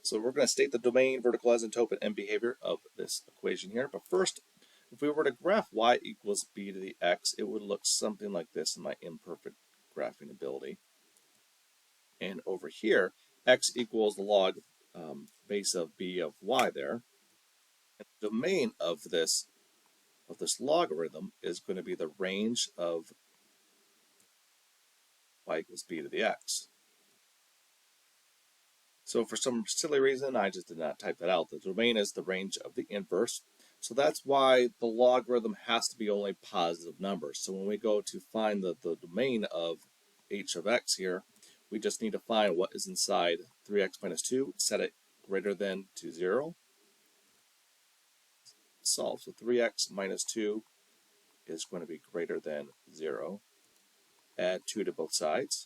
So we're going to state the domain, vertical asymptote, and behavior of this equation here. But first, if we were to graph y equals b to the x, it would look something like this in my imperfect graphing ability. And over here, x equals the log base of b of y there. And the domain of this logarithm is going to be the range of y equals b to the x. So for some silly reason, I just did not type that out. The domain is the range of the inverse. So that's why the logarithm has to be only positive numbers. So when we go to find the domain of h of x here, we just need to find what is inside 3x minus 2, set it greater than to 0. Solve. So 3x minus 2 is going to be greater than 0. Add 2 to both sides.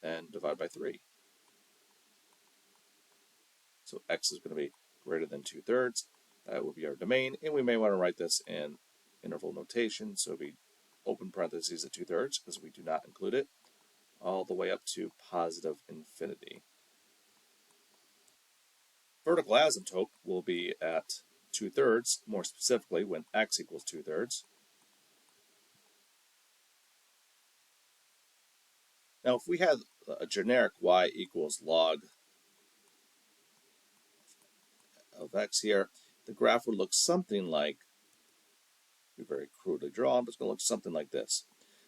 And divide by 3. So x is going to be greater than 2/3. That will be our domain, and we may want to write this in interval notation, so it'll be open parentheses at 2/3 because we do not include it, all the way up to positive infinity. Vertical asymptote will be at 2/3, more specifically when x equals 2/3. Now if we had a generic y equals log of x here, the graph would look something like, be very crudely drawn, but it's going to look something like this.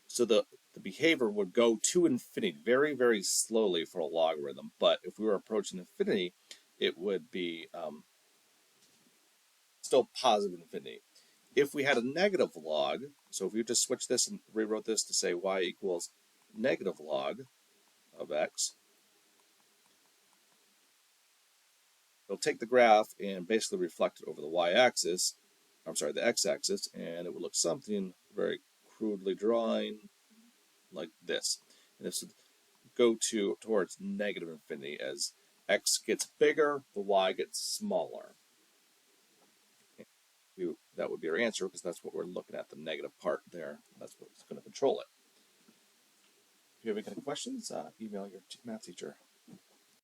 So the behavior would go to infinity very, very slowly for a logarithm, but if we were approaching infinity, it would be still positive infinity. If we had a negative log, so if we just switch this and rewrote this to say y equals negative log of x, it'll take the graph and basically reflect it over the y-axis, the x-axis, and it would look something very crudely drawing like this. And this would go towards negative infinity. As x gets bigger, the y gets smaller. That would be our answer because that's what we're looking at, the negative part there. That's what's going to control it. If you have any questions, email your math teacher.